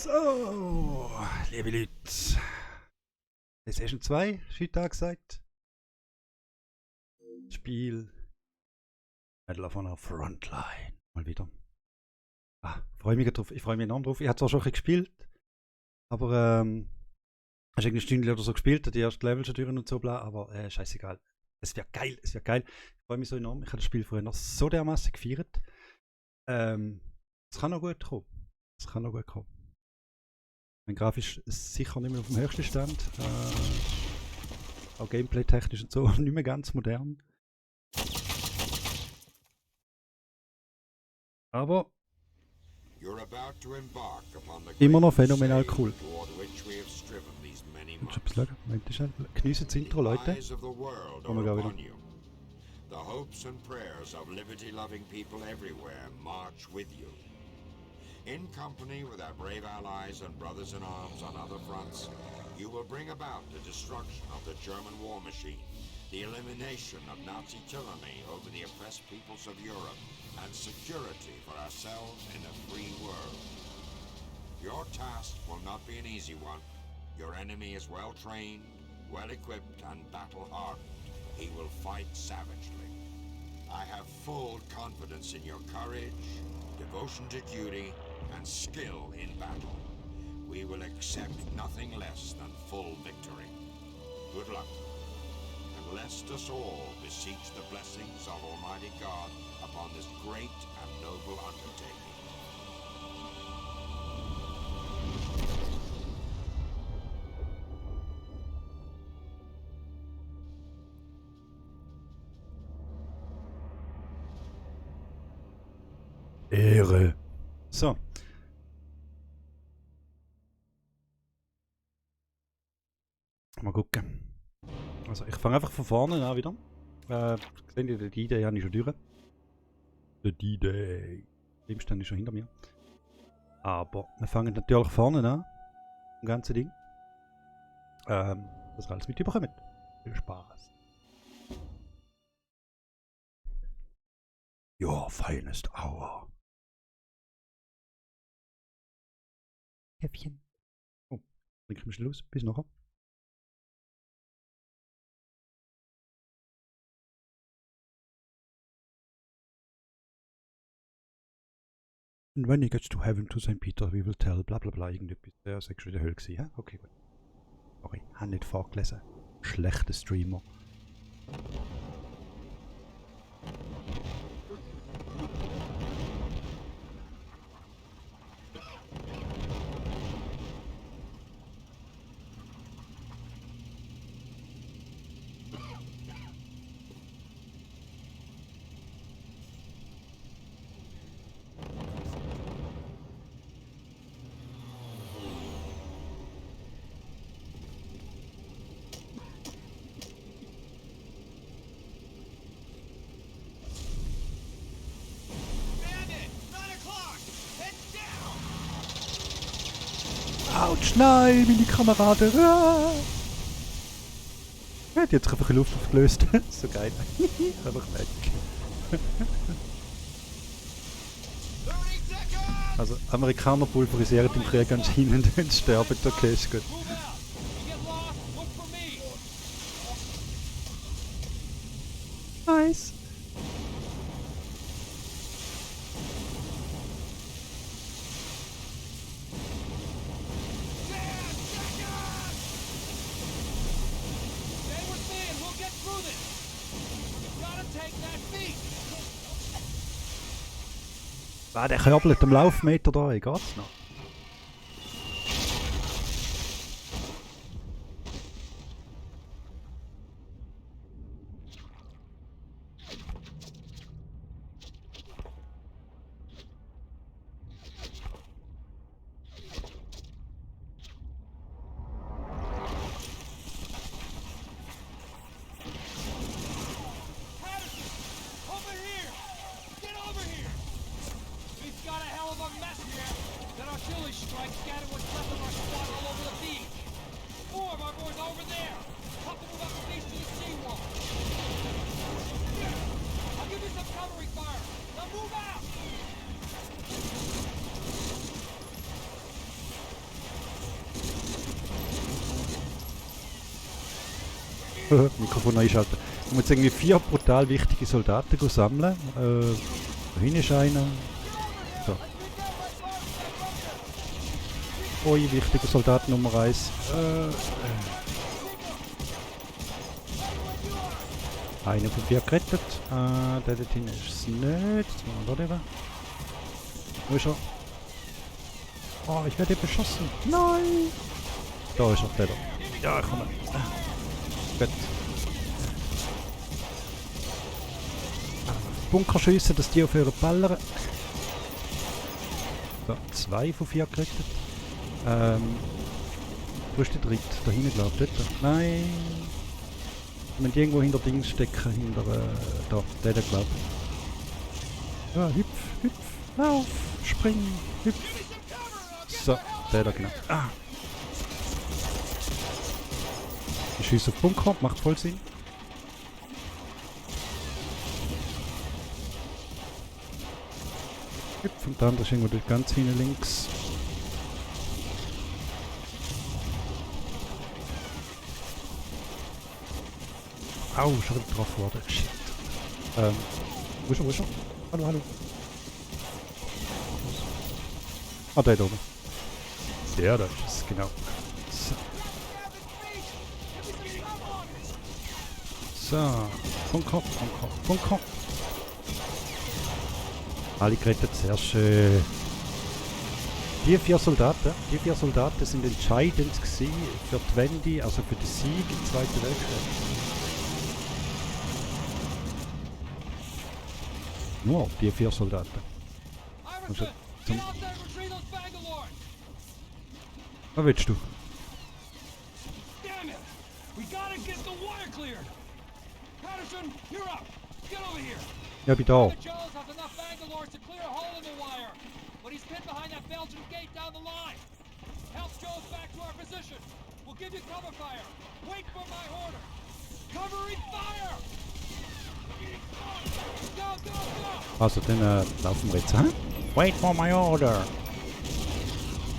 So, liebe Leute. PlayStation 2, Freitag gesagt. Spiel. Medal of Honor Frontline. Mal wieder. Freue mich drauf. Ich freue mich enorm drauf. Ich habe zwar schon ein bisschen gespielt, aber hast irgendwie eine Stunde oder so gespielt, die ersten Level schon durch und so bla, aber scheißegal. Es wird geil, es wird geil. Ich freue mich so enorm. Ich habe das Spiel vorher noch so dermaßen gefeiert. Es kann noch gut kommen. Es kann noch gut kommen. Mein Grafisch ist sicher nicht mehr auf dem höchsten Stand. Auch gameplay-technisch und so nicht mehr ganz modern. Aber immer noch phänomenal cool. Und schon ein bisschen Moment, geniessen das Intro, Leute. Kommen wir gleich wieder. The hopes and prayers of liberty-loving people everywhere march with you. In company with our brave allies and brothers-in-arms on other fronts, you will bring about the destruction of the German war machine, the elimination of Nazi tyranny over the oppressed peoples of Europe, and security for ourselves in a free world. Your task will not be an easy one. Your enemy is well-trained, well-equipped, and battle-hardened. He will fight savagely. I have full confidence in your courage, devotion to duty, and skill in battle. We will accept nothing less than full victory. Good luck, and lest us all beseech the blessings of Almighty God upon this great and noble undertaking. Ehre. So. Mal gucken. Also ich fange einfach von vorne an wieder. Seht ihr, den D-Day habe ich schon durch. Der D-Day. Der Stand ist schon hinter mir. Aber wir fangen natürlich vorne an. Im ganzen Ding. Dass ihr alles mitbekommt. Viel Spaß. Your finest hour. Käffchen. Oh, dann kriegen wir Schluss. Bis nachher. And when he gets to heaven to St. Peter, we will tell, bla bla bla, irgendetwas. Der ist schon in der Hölle gewesen, hä? Okay, gut. Sorry, habe nicht vorgelesen. Schlechter Streamer. Autsch, nein, meine Kameraden. Er hat jetzt einfach in Luft aufgelöst. So geil. Einfach weg. Also, Amerikaner pulverisieren im Krieg anscheinend und sterben. Okay, ist gut. Nice. Der körbelt am Laufmeter da, geht's noch? Mikrofon einschalten. Ich muss jetzt irgendwie 4 brutal wichtige Soldaten sammeln. Da hinten ist einer. So. Ui, wichtiger Soldat Nummer 1. Einer von 4 gerettet. Der dort hinten ist es nicht. Jetzt müssen wir da rüber. Wo ist er? Oh, ich werde beschossen. Nein! Da ist er, der da. Ja, ich komme. Gut. Bunker schiessen, dass die aufhören zu ballern. So, 2 von 4 gerettet. Wo ist der dritte? Da hinten, glaube ich. Dort. Nein! Wir müssen irgendwo hinter Dings stecken. Hinter, da, der glaube ich. Ja, hüpf, hüpf, lauf, spring, hüpf. So, der da genau. Ah! Ich schieße auf Bunker, macht voll Sinn. Hüpf und dann ist irgendwo durch ganz hinten links. Au, schon wieder getroffen worden. Shit. Wo ist er, wo ist er? Hallo, hallo. Ah, der da oben. Der da ist es, genau. So. So. Bunker, Bunker, Bunker. Alle gerettet, sehr schön. Die 4 Soldaten sind entscheidend gewesen für die Wende, also für den Sieg im Zweiten Weltkrieg. Nur die 4 Soldaten. Also, was willst du? Ja, bin da. Also, dann laufen wir jetzt, hä? Wait for my order.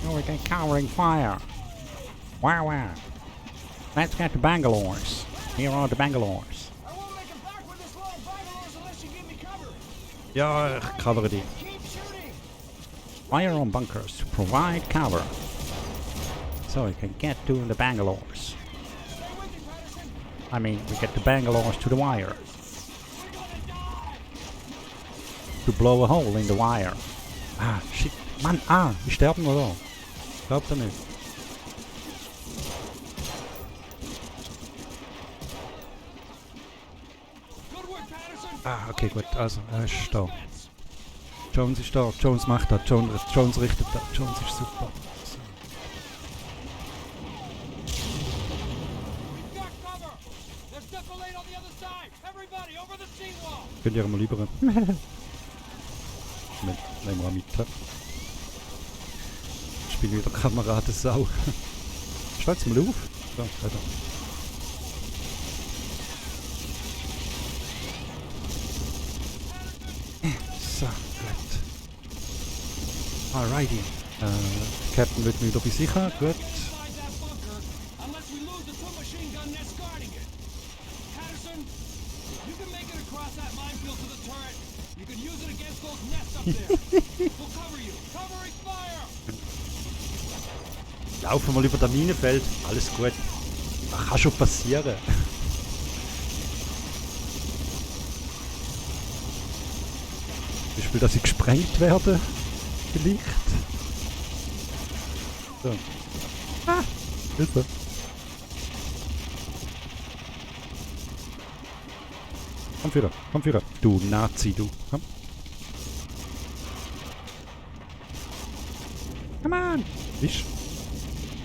Oh, we get covering fire. Wow, wow. Let's get the Bangalores. Here are the Bangalores. Ja, ich covere die. Fire on bunkers to provide cover. So we can get to the Bangalores. I mean, we get the Bangalores to the wire. To blow a hole in the wire. Ah, shit. Mann, wir sterben oder? Glaubt er nicht. Ah, okay, gut. Also, er ist da. Jones ist da. Jones macht das. Jones richtet das. Jones ist super. So. Könnt ihr mal lieber... Nehmen wir mit. Ich bin wieder Kameradensau. Stell's mal auf. So, weiter. So, gut. Alrighty. Captain wird mir wieder bei sich haben. Gut. Laufen mal über das Minenfeld. Alles gut. Das kann schon passieren. Zum Beispiel, dass sie gesprengt werden. Vielleicht. So. Ah! Hilfe. Komm führer. Du Nazi, du. Komm. Come on! Wisch.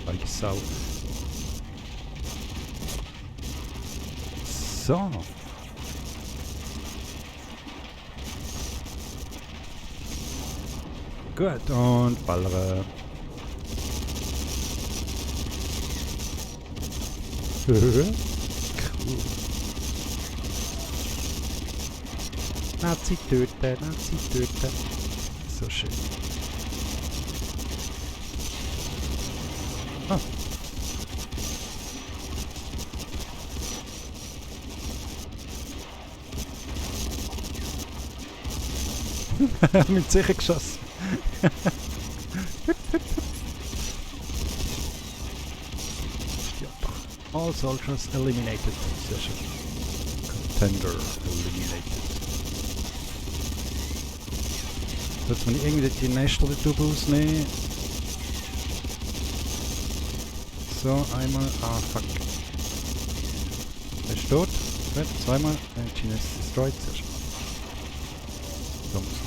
Feige Sau. So. Gut, und ballere. Cool. Nazi töten, Nazi töten. So schön. Mit sicher geschossen. Ja. All soldiers eliminated. Sehr schön. Contender eliminated. Jetzt muss ich irgendwie die Nester dort rausnehmen. So, einmal. Ah, fuck. Er ist tot. Gut, zweimal. China ist destroyed. Sehr schön. So muss es.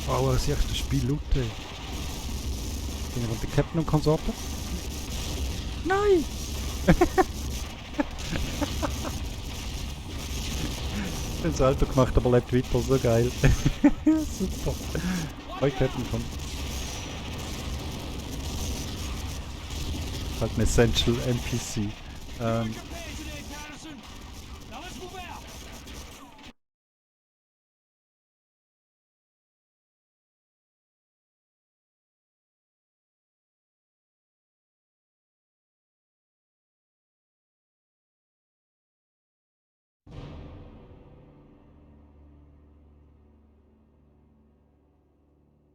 Oh, was ist das Spiel Lute? Gehen wir unter Captain und Konsorten? Nein! Ich bin Salto gemacht, aber lebt weiter. So geil. Super. Hi Captain, komm. Halt ein Essential NPC.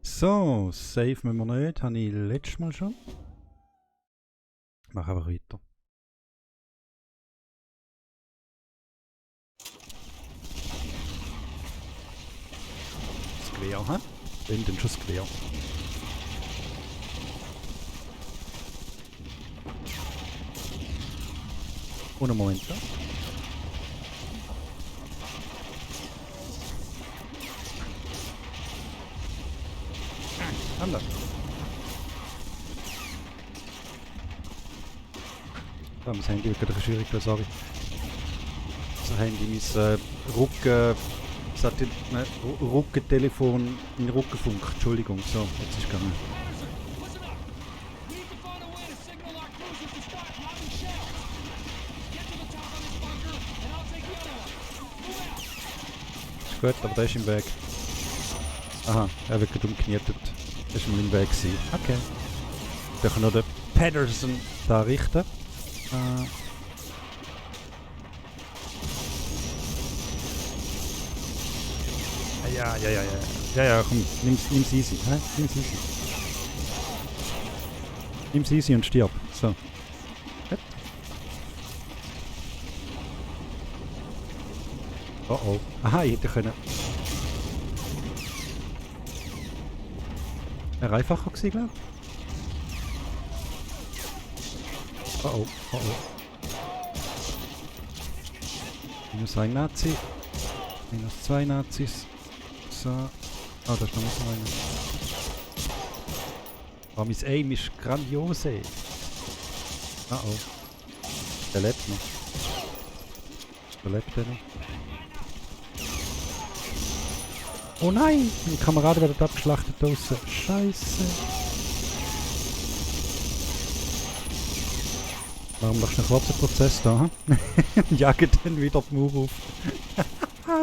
So, save müssen wir nicht. Habe ich letztes Mal schon. Mach aber weiter. Das Gewehr, hä? Wenn denn schon das Gewehr. Und einen Moment. Ja. Anders. Ja, mein Handy wird gerade schwierig, sorry. Das Handy, mein Rückentelefon, mein Rückenfunk, Entschuldigung, so, jetzt ist gegangen. Ist gut, aber der ist im Weg. Aha, er wird gerade umgenietet. Das ist mal im Weg gewesen. Okay. Dann kann noch den Patterson da richten. Ja, komm, nimm's easy. Hä? Nimm's easy. Nimm's easy und stirb. So. Gut. Oh oh. Aha, ich hätte können. Wäre einfacher gewesen, glaube ich. Oh oh, oh oh. Minus ein Nazi. Minus zwei Nazis. So. Ah, da ist noch einer. Oh, mein Aim ist grandios, ey. Ah oh. Der lebt noch. Der lebt noch. Oh nein! Meine Kameraden werden abgeschlachtet draussen. Scheiße. Warum machst du einen kurzen Prozess da? Jagen dann wieder die Mauer auf.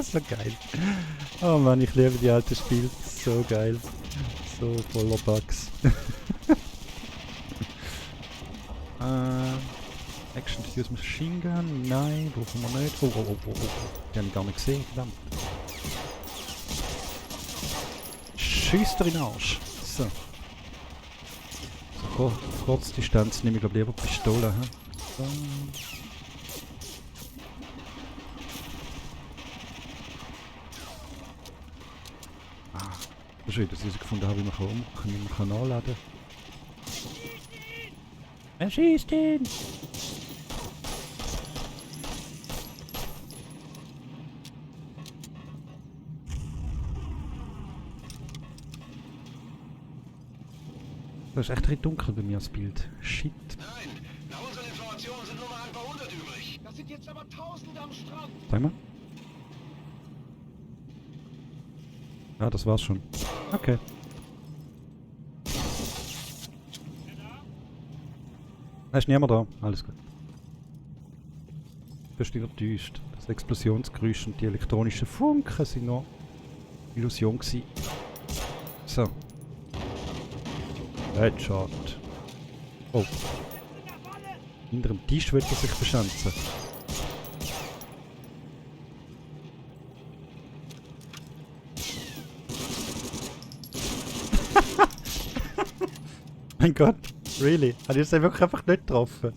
So geil. Oh Mann, ich liebe die alten Spiele. So geil. So voller Bugs. Action to use Machine Gun? Nein, brauchen wir nicht. Oh. Die habe ich gar nicht gesehen, verdammt. Schießt er in den Arsch. So. So Kurzdistanz nehme ich glaube lieber Pistole. So. Das ist wieder, dass ich gefunden habe, wie man kann anladen. Er schießt ihn! Das ist echt recht dunkel bei mir, das Bild. Shit. Nein, nach unseren Informationen sind nur mal ein paar hundert übrig. Das sind jetzt aber Tausende am Strand. Sag mal. Ja, das war's schon. Okay. Da ist niemand da. Alles gut. Das ist wieder düst. Das Explosionsgeräusch und die elektronischen Funken sind noch Illusion gewesen. So. Headshot. Oh. Hinter dem Tisch wird er sich verschanzen. Mein Gott, really? Habe ich das wirklich einfach nicht getroffen?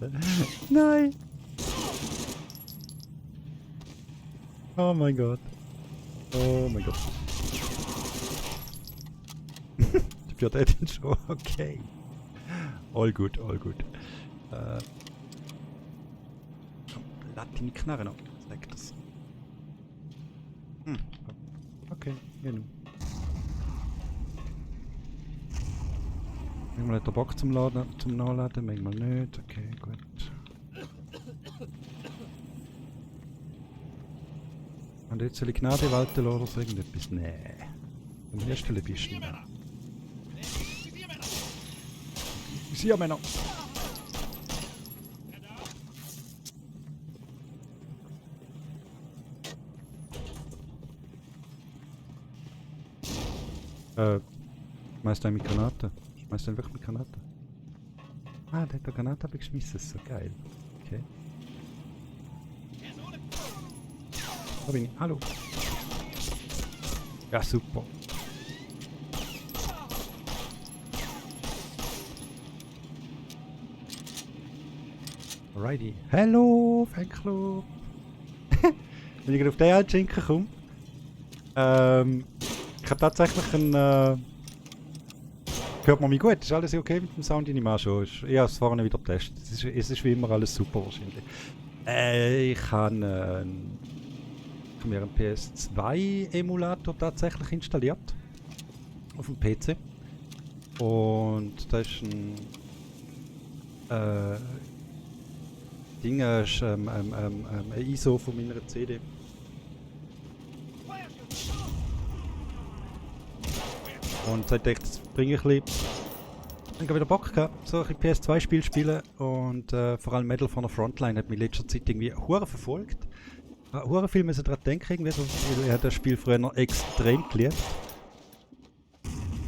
Nein! Oh mein Gott. Oh mein Gott. Für den schon, okay. All gut, all gut. Latin Knarre noch. Sagt das. Okay, genau. Manchmal hat er Bock zum Nachladen, manchmal nicht. Okay, gut. Und jetzt soll ich Gnade walten oder so irgendetwas? Nee. Am ersten bist du nicht. Visier, Männer! Schmeißt du einen mit Granaten? Schmeißt du einen wirklich mit Granaten? Ah, der hat eine Granate geschmissen, so geil. Okay. Da bin ich. Hallo. Ja, super. Alrighty. Hallo, Fanclub. Wenn ich gerade auf den Altschinken komme. Ich habe tatsächlich einen... hört man mich gut? Ist alles okay mit dem Sound? Ich nehme an schon. Ich habe es vorne wieder getestet. Es ist wie immer alles super wahrscheinlich. Ich habe mir einen PS2-Emulator tatsächlich installiert. Auf dem PC. Und da ist ein... Ding ist ein ISO von meiner CD. Und seitdem ich das bringe ich ein bisschen... Ich habe wieder Bock gehabt, so ein PS2-Spiel spielen und vor allem Medal von der Frontline hat mich in letzter Zeit irgendwie hure verfolgt. Hure viel müssen daran denken irgendwie, so, weil ich habe das Spiel früher noch extrem geliebt.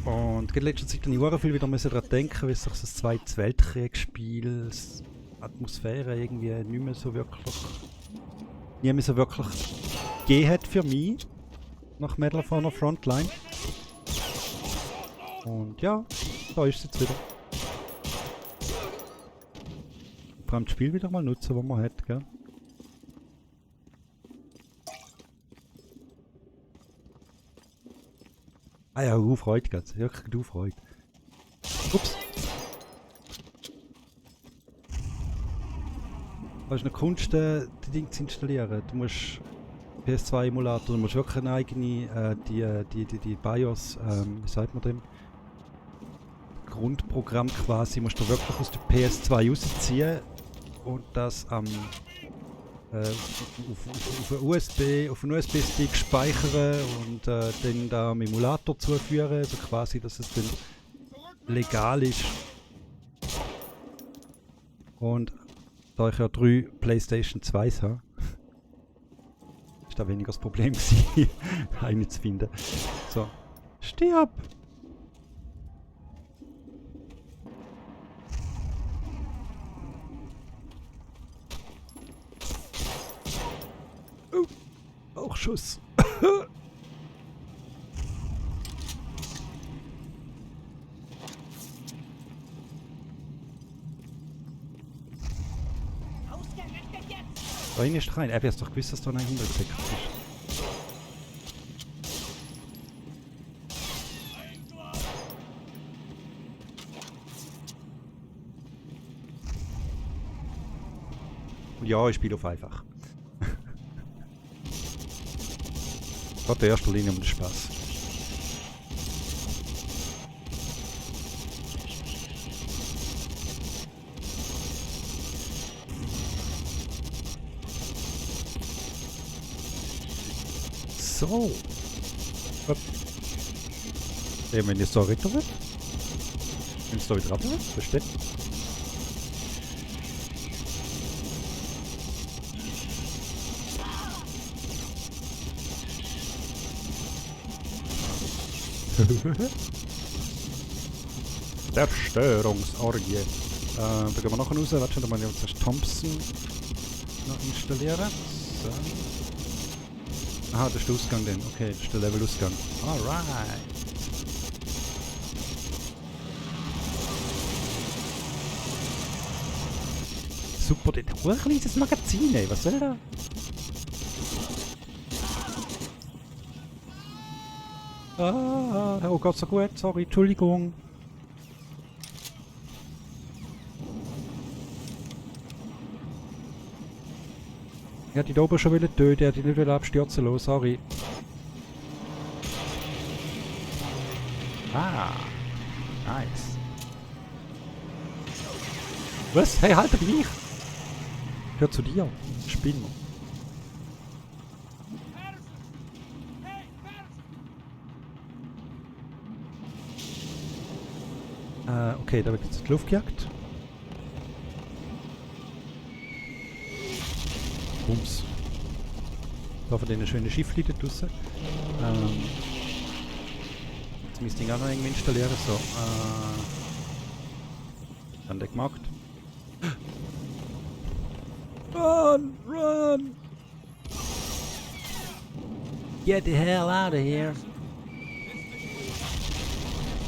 Und in letzter Zeit habe ich hure viel wieder müssen daran denken, weil sich das Zweites Weltkriegsspiel, Atmosphäre irgendwie nicht mehr so wirklich... nie mehr so wirklich gegeben hat für mich. Nach Medal von der Frontline. Und ja, da ist es jetzt wieder. Vor allem das Spiel wieder mal nutzen, was man hat, gell? Ah ja, Freude geht's. Wirklich Freude. Ups. Du hast eine Kunst, die Dinge zu installieren. Du musst PS2-Emulator, du musst wirklich eine eigene, die BIOS, wie sagt man dem? Grundprogramm quasi, musst du wirklich aus der PS2 rausziehen und das auf einen USB-Stick speichern und dann da am Emulator zuführen, also quasi, dass es dann legal ist. Und da ich ja 3 PlayStation 2s habe, ist da weniger das Problem gewesen, eine zu finden. So, stirb! Schuss. Da rein ist rein. Er hat doch gewusst, dass da ein Hintergrund ist. Ja, ich spiele auf einfach. Geht in erster Linie um den Spaß. So. Wenn jetzt da runter wird. Wenn es da wieder runter wird, versteht. Zerstörungsorgie. Da gehen wir nachher raus. Warte, da muss ich jetzt das Thompson noch installieren. So. Aha, das ist der Ausgang dann. Okay, das ist der Level-Ausgang. Alright. super, das ist ein kleines Magazin, ey. Was soll da? Ah, oh Gott, so gut, sorry, Entschuldigung. Ich hätte die oben schon töten, ich hätte nicht abstürzen lassen, sorry. Ah, nice. Was? Hey, halt mich! Hör zu dir, Spinner. Okay, da wird jetzt die Luft gejagt. Bums. Da von denen schöne Schiffli da draussen. Jetzt müsste ich auch noch irgendwie installieren. So. Haben die gemacht. Run! Run! Get the hell out of here!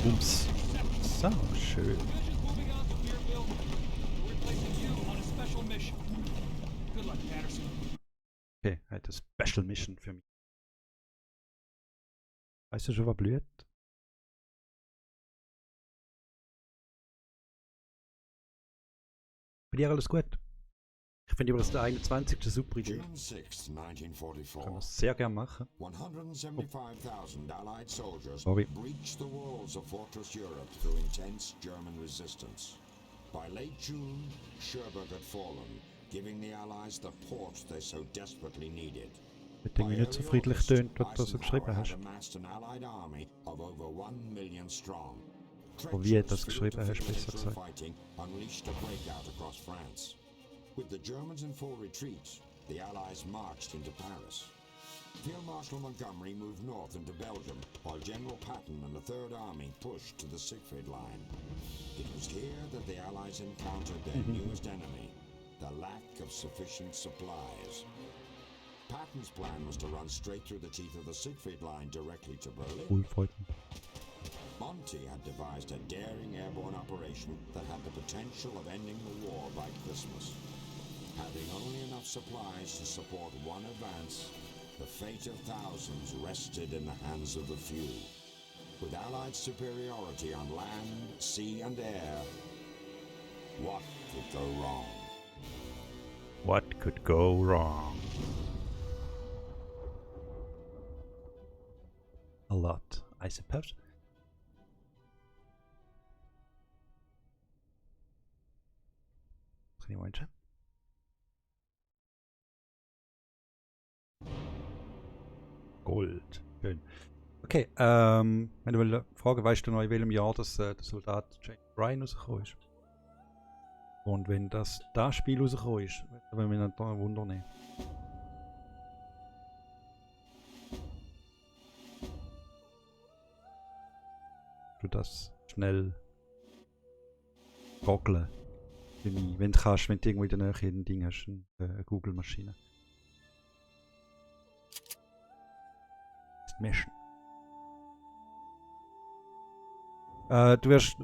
Bums. So, schön. Okay, halt eine Special Mission für mich. Weißt du schon, was blüht? Bei dir alles gut? Ich finde aber, das ist der 21. super Idee. June 6, Können wir 1944. sehr gerne machen. 175,000 Allied soldiers Sorry. breached the walls of Fortress Europe through intense German resistance. By late June, Cherbourg had fallen, giving the Allies the port they so desperately needed. Wird irgendwie nicht so friedlich tönt, was du so geschrieben hast. Oder wie du das geschrieben hast, besser gesagt. With the Germans in full retreat, the Allies marched into Paris. Field Marshal Montgomery moved north into Belgium, while General Patton and the Third Army pushed to the Siegfried Line. It was here that the Allies encountered their newest enemy, the lack of sufficient supplies. Patton's plan was to run straight through the teeth of the Siegfried Line directly to Berlin. Cool, freut mich. Monty had devised a daring airborne operation that had the potential of ending the war by Christmas. Having only enough supplies to support one advance, the fate of thousands rested in the hands of the few. With Allied superiority on land, sea and air, what could go wrong? What could go wrong? A lot, I suppose. Was kann ich mal anschauen? Gold. Schön. Okay, wenn du eine Frage, weißt du noch, in welchem Jahr das der Soldat James Ryan rausgekommen ist? Und wenn das Spiel rausgekommen ist, wenn wir dann da ein Wunder nehmen. Du das schnell goggeln. Für mich. Wenn du kannst, wenn du irgendwo in der Nähe ein Ding hast, eine Google-Maschine. Mission. Du wirst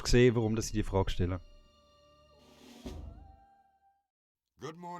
sehen, warum das ich die Frage stelle. Good morning.